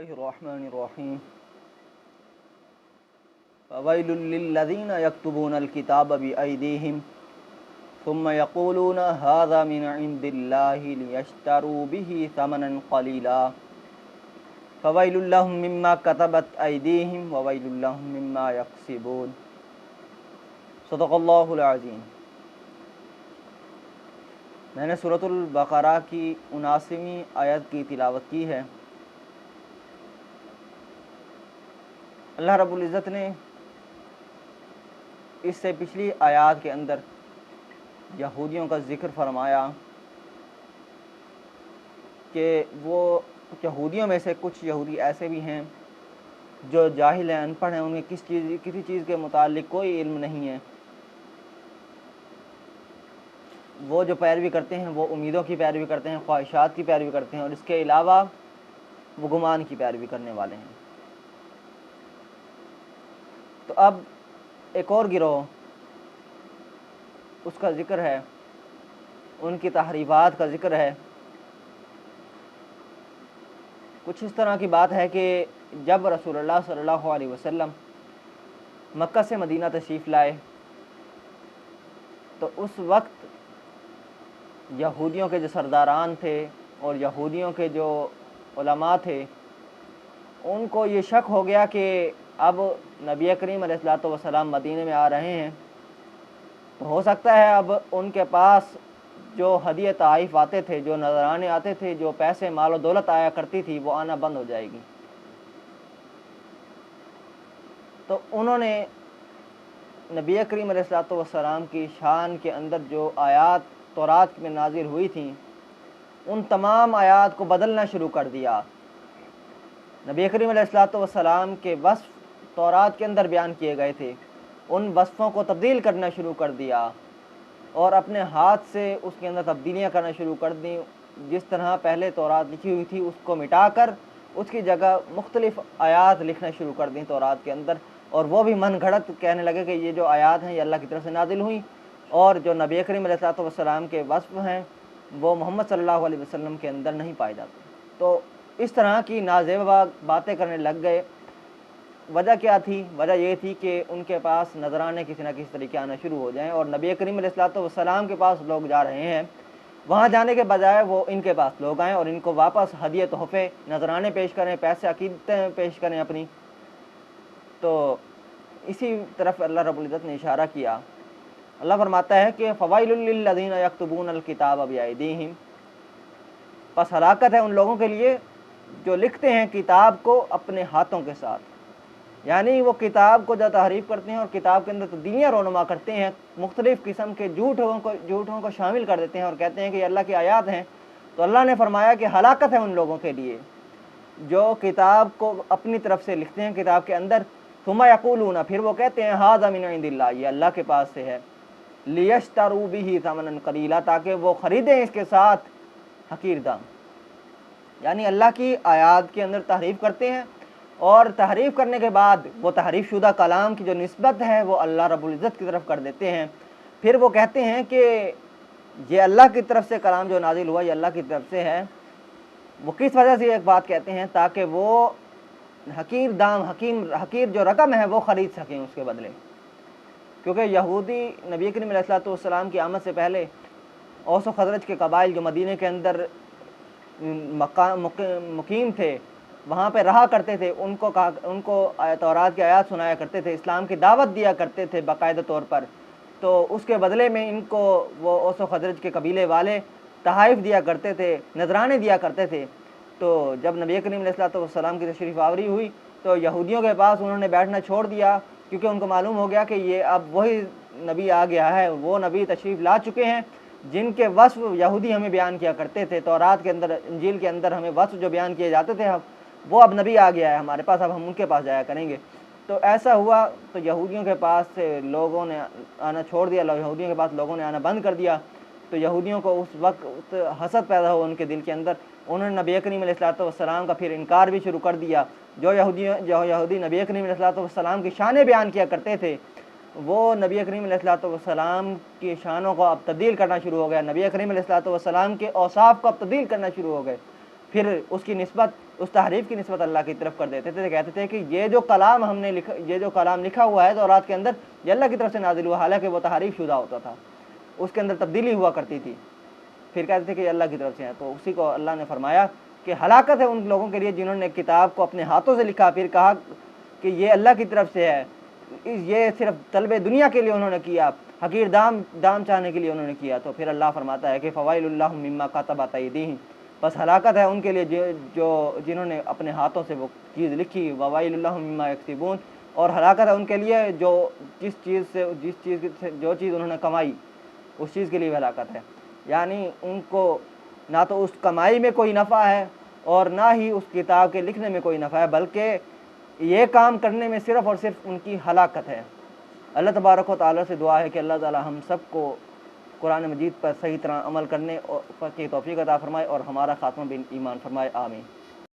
बिस्मिल्लाहिर्रहमानिर्रहीम। फ़वैलुल लिल्लज़ीना यक्तुबूनल किताब बिअयदीहिम सुम्मा यक़ूलूना हाज़ा मिन इंदिल्लाहि लियश्तरू बिही समनन क़लीला फ़वैलुल लहुम मिम्मा कतबत अयदीहिम ववैलुल लहुम मिम्मा यक्सिबून। सदक़ल्लाहुल अज़ीम। मैंने सूरतुल बक़रा की 79वीं आयत की तिलावत की है। अल्लाह रब्बुल इज़्ज़त ने इससे पिछली आयत के अंदर यहूदियों का ज़िक्र फरमाया कि वो यहूदियों में से कुछ यहूदी ऐसे भी हैं जो जाहिल हैं, अनपढ़ हैं, उन्हें किसी चीज़ के मुतालिक कोई इल्म नहीं है। वो जो पैरवी करते हैं वो उम्मीदों की पैरवी करते हैं, ख्वाहिशात की पैरवी करते हैं और इसके अलावा वो गुमान की पैरवी करने वाले हैं। तो अब एक और गिरोह, उसका ज़िक्र है, उनकी तहरीफ़ात का ज़िक्र है। कुछ इस तरह की बात है कि जब रसूलुल्लाह सल्लल्लाहु अलैहि वसल्लम मक्का से मदीना तशरीफ़ लाए तो उस वक्त यहूदियों के जो सरदारान थे और यहूदियों के जो उलमा थे, उनको ये शक हो गया कि अब नबी करीम अलैहिस्सलातु वस्सलाम मदीने में आ रहे हैं, तो हो सकता है अब उनके पास जो हदिया ताइफ आते थे, जो नजराने आते थे, जो पैसे माल और दौलत आया करती थी, वो आना बंद हो जाएगी। तो उन्होंने नबी करीम अलैहिस्सलातु वस्सलाम की शान के अंदर जो आयात तौरात में नाजिल हुई थी, उन तमाम आयात को बदलना शुरू कर दिया। नबी करीम अलैहिस्सलातु वस्सलाम के वस्फ़ तौरात के अंदर बयान किए गए थे, उन वस्फ़ों को तब्दील करना शुरू कर दिया और अपने हाथ से उसके अंदर तब्दीलियाँ करना शुरू कर दी। जिस तरह पहले तौरात लिखी हुई थी उसको मिटाकर उसकी जगह मुख्तलिफ़ आयात लिखना शुरू कर दी तौरात के अंदर, और वो भी मन घड़त कहने लगे कि ये जो आयात हैं ये अल्लाह की तरफ से नाजिल हुई और जो नबी करीम अलैहिस्सलातु वस्सलाम के वस्फ़ हैं वो मोहम्मद सल्लल्लाहु अलैहि वसल्लम के अंदर नहीं पाए जाते। तो इस तरह की नाज़ेबा बातें करने लग गए। वजह क्या थी? वजह ये थी कि उनके पास नजराने किसी न किसी तरीके आना शुरू हो जाएं और नबी करीम अलैहिस्सलातु वस्सलाम के पास लोग जा रहे हैं, वहाँ जाने के बजाय वो इनके पास लोग आएँ और इनको वापस हदिया तोहफ़े नजराने पेश करें, पैसे अकीदतें पेश करें अपनी। तो इसी तरफ अल्लाह रब्बुल इज़्ज़त ने इशारा किया। अल्लाह फरमाता है कि फ़वाइलुल लिल्लज़ीना यक्तुबूनल किताब बिअयदीहिम, बस हलाकत है उन लोगों के लिए जो लिखते हैं किताब को अपने हाथों के साथ, यानी वो किताब को जो तहरीफ करते हैं और किताब के अंदर तब्दीलियाँ रोनुमा करते हैं, मुख्तलिफ़ किस्म के झूठों को शामिल कर देते हैं और कहते हैं कि ये अल्लाह की आयात हैं। तो अल्लाह ने फरमाया कि हलाकत है उन लोगों के लिए जो किताब को अपनी तरफ से लिखते हैं किताब के अंदर, सुम्मा यक़ूलूना, फिर वो कहते हैं हाज़ा मिन इंदिल्लाह, ये अल्लाह के पास से है, लियश्तरू बिही समनन क़लीला, ताकि वो ख़रीदें इसके साथ हकीर दाम। यानी अल्लाह की आयात के अंदर तहरीफ़ करते हैं और तहरीफ़ करने के बाद वो तहरीफ़ शुदा कलाम की जो निस्बत है वो अल्लाह रब्बुल इज़्ज़त की तरफ कर देते हैं। फिर वो कहते हैं कि ये अल्लाह की तरफ से कलाम जो नाजिल हुआ ये अल्लाह की तरफ से है। वो किस वजह से एक बात कहते हैं? ताकि वो हकीर दाम, हकीर जो रकम है वो ख़रीद सकें उसके बदले, क्योंकि यहूदी नबी करीम अलैहिस्सलातु वस्सलाम की आमद से पहले औस व खज़रज के कबाइल जो मदीने के अंदर मुकीम थे, वहाँ पे रहा करते थे, उनको तौरात की आयत सुनाया करते थे, इस्लाम की दावत दिया करते थे बाकायदा तौर पर। तो उसके बदले में इनको वो औस व खज़रज के कबीले वाले तहाइफ़ दिया करते थे, नजराने दिया करते थे। तो जब नबी करीम अलैहिस्सलातु वस्सलाम की तशरीफ़ आवरी हुई तो यहूदियों के पास उन्होंने बैठना छोड़ दिया, क्योंकि उनको मालूम हो गया कि ये अब वही नबी आ गया है, वो नबी तशरीफ़ ला चुके हैं जिनके वस्फ़ यहूदी हमें बयान किया करते थे तौरात के अंदर, इंजील के अंदर हमें वस्फ़ जो बयान किए जाते थे, हम वो अब नबी आ गया है हमारे पास, अब हम उनके पास जाया करेंगे। तो ऐसा हुआ तो यहूदियों के पास से लोगों ने आना छोड़ दिया, यहूदियों के पास लोगों ने आना बंद कर दिया। तो यहूदियों को उस वक्त हसद पैदा हुआ उनके दिल के अंदर, उन्होंने नबी करीम अलैहिस्सलातु वस्सलाम का फिर इनकार भी शुरू कर दिया। जो यहूदी नबी करीम अलैहिस्सलातु वस्सलाम की शानें बयान किया करते थे, वो नबी करीम अलैहिस्सलातु वस्सलाम की शानों को अब तब्दील करना शुरू हो गया, नबी करीम अलैहिस्सलातु वस्सलाम के औसाफ को अब तब्दील करना शुरू हो गए। پھر اس کی نسبت اس تحریف کی نسبت اللہ کی طرف کر دیتے تھے، کہتے تھے کہ یہ جو کلام ہم نے لکھا، یہ جو کلام لکھا ہوا ہے تورات کے اندر، یہ اللہ کی طرف سے نازل ہوا، حالانکہ وہ تحریف شدہ ہوتا تھا، اس کے اندر تبدیلی ہوا کرتی تھی، پھر کہتے تھے کہ یہ اللہ کی طرف سے ہے۔ تو اسی کو اللہ نے فرمایا کہ ہلاکت ہے ان لوگوں کے لیے جنہوں نے کتاب کو اپنے ہاتھوں سے لکھا، پھر کہا کہ یہ اللہ کی طرف سے ہے، یہ صرف طلب دنیا کے لیے انہوں نے کیا، حقیر دام چاہنے کے لیے انہوں نے کیا۔ تو پھر اللہ فرماتا ہے کہ فوائل اللہ مما کتبت ایدیہم، بس ہلاکت ہے ان کے لیے جنہوں نے اپنے ہاتھوں سے وہ چیز لکھی، ووائل اللہ مما یکسبون، اور ہلاکت ہے ان کے لیے جو چیز انہوں نے کمائی، اس چیز کے لیے ہلاکت ہے۔ یعنی ان کو نہ تو اس کمائی میں کوئی نفع ہے اور نہ ہی اس کتاب کے لکھنے میں کوئی نفع ہے، بلکہ یہ کام کرنے میں صرف اور صرف ان کی ہلاکت ہے۔ اللہ تبارک و تعالیٰ سے دعا ہے کہ اللہ تعالیٰ ہم سب کو قرآن مجید پر صحیح طرح عمل کرنے کی توفیق عطا فرمائے اور ہمارا خاتمہ بھی ایمان فرمائے، آمین۔